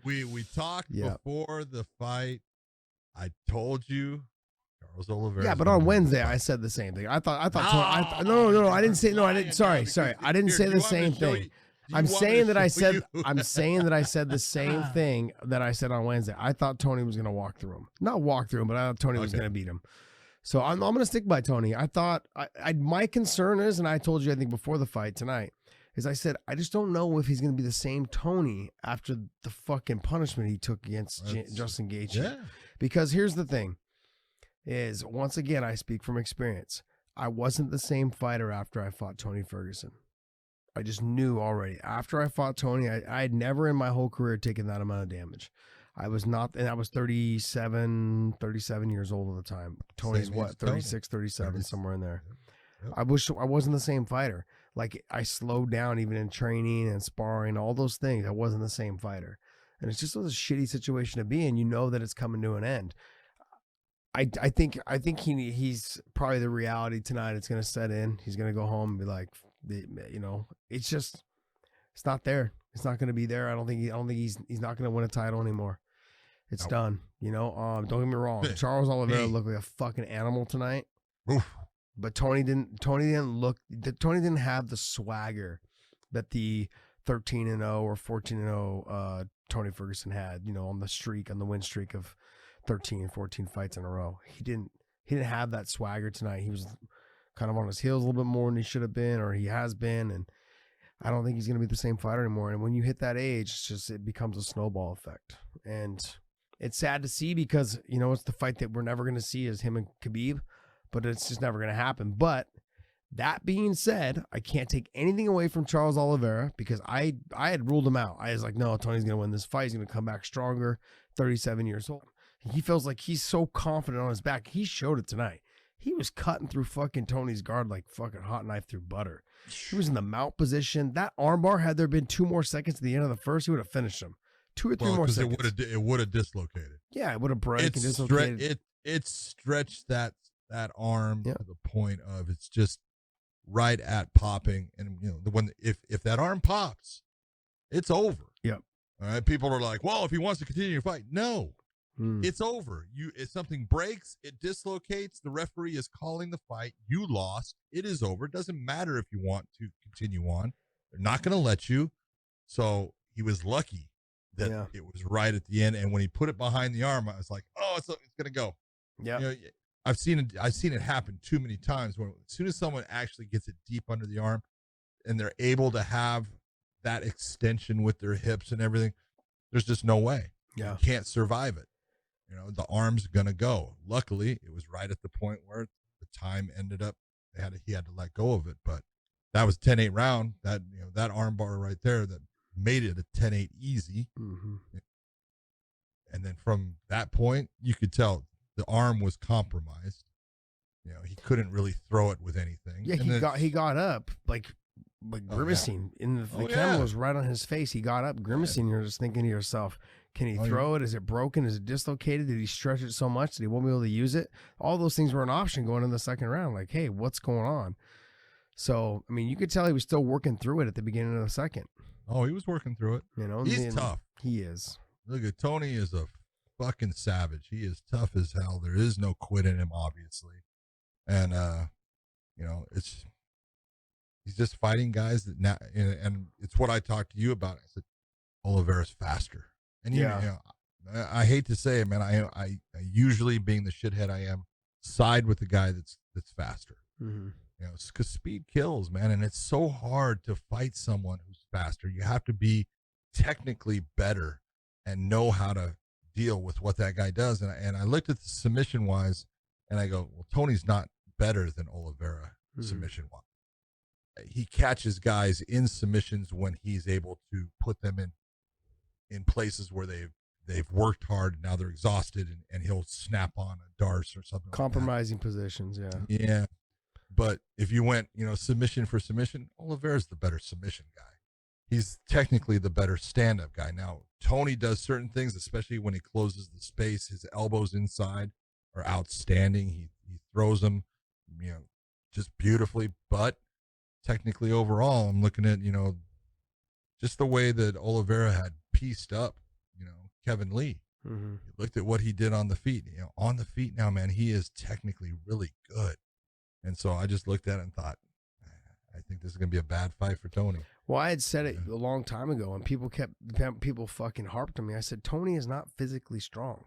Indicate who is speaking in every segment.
Speaker 1: we talked before the fight. I told you, Charles Oliveira.
Speaker 2: Yeah, but on Wednesday I said the same thing. I thought. No. I didn't say no. I didn't. Sorry. I didn't say the same thing. I'm saying that I said the same thing that I said on Wednesday. I thought Tony was going to walk through him. Not walk through him, but I thought Tony was going to beat him. So I'm going to stick by Tony. I thought my concern is, and I told you I think before the fight tonight, is I said I just don't know if he's going to be the same Tony after the fucking punishment he took against Justin Gaethje.
Speaker 1: Yeah.
Speaker 2: Because here's the thing, is once again I speak from experience. I wasn't the same fighter after I fought Tony Ferguson. I just knew already. After I fought Tony, I had never in my whole career taken that amount of damage. I was not, and I was 37 years old at the time. Tony's what, 36, 37, somewhere in there. Yep. I wasn't the same fighter. Like, I slowed down even in training and sparring, all those things. I wasn't the same fighter. And it's just a shitty situation to be in. You know that it's coming to an end. I think he's probably the reality tonight. It's going to set in. He's going to go home and be like, it's just, it's not there. It's not going to be there. I don't think he's not going to win a title anymore. It's done. Don't get me wrong. Charles Oliveira looked like a fucking animal tonight.
Speaker 1: Oof.
Speaker 2: But Tony didn't have the swagger that the 13-0 or 14-0 Tony Ferguson had, on the win streak of 13, 14 fights in a row. He didn't have that swagger tonight. He was kind of on his heels a little bit more than he should have been, or he has been, and I don't think he's going to be the same fighter anymore. And when you hit that age, it becomes a snowball effect. And it's sad to see because, it's the fight that we're never going to see is him and Khabib, but it's just never going to happen. But that being said, I can't take anything away from Charles Oliveira because I had ruled him out. I was like, no, Tony's going to win this fight. He's going to come back stronger, 37 years old. He feels like he's so confident on his back. He showed it tonight. He was cutting through fucking Tony's guard like fucking hot knife through butter. He was in the mount position. That armbar, had there been 2 more seconds at the end of the first, he would have finished him. 2 or 3 more seconds.
Speaker 1: It would have dislocated.
Speaker 2: Yeah, it would have broken and dislocated.
Speaker 1: It stretched that arm to the point of it's just right at popping. And if that arm pops, it's over.
Speaker 2: Yep.
Speaker 1: All right. People are like, well, if he wants to continue to fight, no. It's over. If something breaks, it dislocates. The referee is calling the fight. You lost. It is over. It doesn't matter if you want to continue on. They're not going to let you. So he was lucky that it was right at the end. And when he put it behind the arm, I was like, oh, it's going to go. Yeah. I've seen it happen too many times when as soon as someone actually gets it deep under the arm and they're able to have that extension with their hips and everything, there's just no way.
Speaker 2: Yeah.
Speaker 1: You can't survive it. The arm's going to go. Luckily, it was right at the point where the time ended up, he had to let go of it. But that was 10-8 round. That, that arm bar right there that made it a 10-8 easy.
Speaker 2: Mm-hmm.
Speaker 1: And then from that point, you could tell the arm was compromised. He couldn't really throw it with anything.
Speaker 2: Yeah, he got up like grimacing. The camera was right on his face. He got up grimacing. You're just thinking to yourself, can he throw it? Is it broken? Is it dislocated? Did he stretch it so much that he won't be able to use it? All those things were an option going in the second round. Like, hey, what's going on? So, you could tell he was still working through it at the beginning of the second.
Speaker 1: Oh, he was working through it. He's tough.
Speaker 2: He is.
Speaker 1: Look at Tony is a fucking savage. He is tough as hell. There is no quit in him, obviously. And, he's just fighting guys that now, and it's what I talked to you about. I said, Oliveira's faster. And I hate to say it, man. I usually, being the shithead I am, side with the guy that's faster.
Speaker 2: Mm-hmm.
Speaker 1: Because speed kills, man, and it's so hard to fight someone who's faster. You have to be technically better and know how to deal with what that guy does. And I looked at the submission wise, and I go, well, Tony's not better than Oliveira submission wise. He catches guys in submissions when he's able to put them in places where they've worked hard and now they're exhausted, and he'll snap on a Darce or something.
Speaker 2: Compromising positions, yeah.
Speaker 1: Yeah. But if you went, submission for submission, Oliveira's the better submission guy. He's technically the better stand-up guy. Now, Tony does certain things, especially when he closes the space. His elbows inside are outstanding. He throws them, just beautifully. But technically overall, I'm looking at, just the way that Oliveira had pieced up, Kevin Lee.
Speaker 2: Mm-hmm.
Speaker 1: You looked at what he did on the feet. On the feet now, man, he is technically really good. And so I just looked at it and thought, I think this is going to be a bad fight for Tony.
Speaker 2: Well, I had said it a long time ago, and people fucking harped on me. I said, Tony is not physically strong.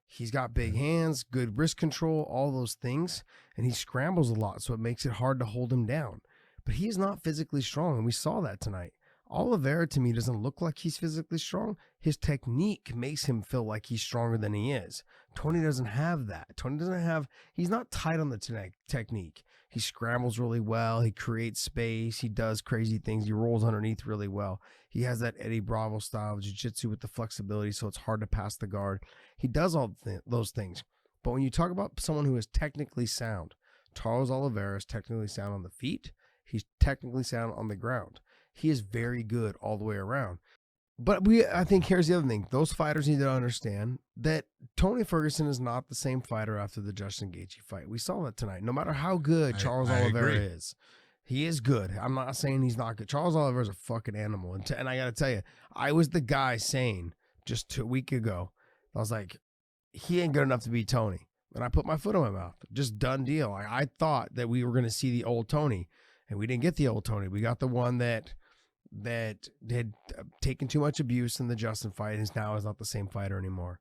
Speaker 2: He's got big hands, good wrist control, all those things, and he scrambles a lot, so it makes it hard to hold him down. But he's not physically strong, and we saw that tonight. Oliveira, to me, doesn't look like he's physically strong. His technique makes him feel like he's stronger than he is. Tony doesn't have that. He's not tight on the technique. He scrambles really well. He creates space. He does crazy things. He rolls underneath really well. He has that Eddie Bravo style of jiu-jitsu with the flexibility, so it's hard to pass the guard. He does all those things. But when you talk about someone who is technically sound, Charles Oliveira is technically sound on the feet. He's technically sound on the ground. He is very good all the way around. But I think here's the other thing. Those fighters need to understand that Tony Ferguson is not the same fighter after the Justin Gaethje fight. We saw that tonight. No matter how good Charles Oliveira is, he is good. I'm not saying he's not good. Charles Oliveira is a fucking animal. And I got to tell you, I was the guy saying just a week ago, I was like, he ain't good enough to beat Tony. And I put my foot in my mouth. Just done deal. I thought that we were going to see the old Tony, and we didn't get the old Tony. We got the one that had taken too much abuse in the Justin fight and now is not the same fighter anymore.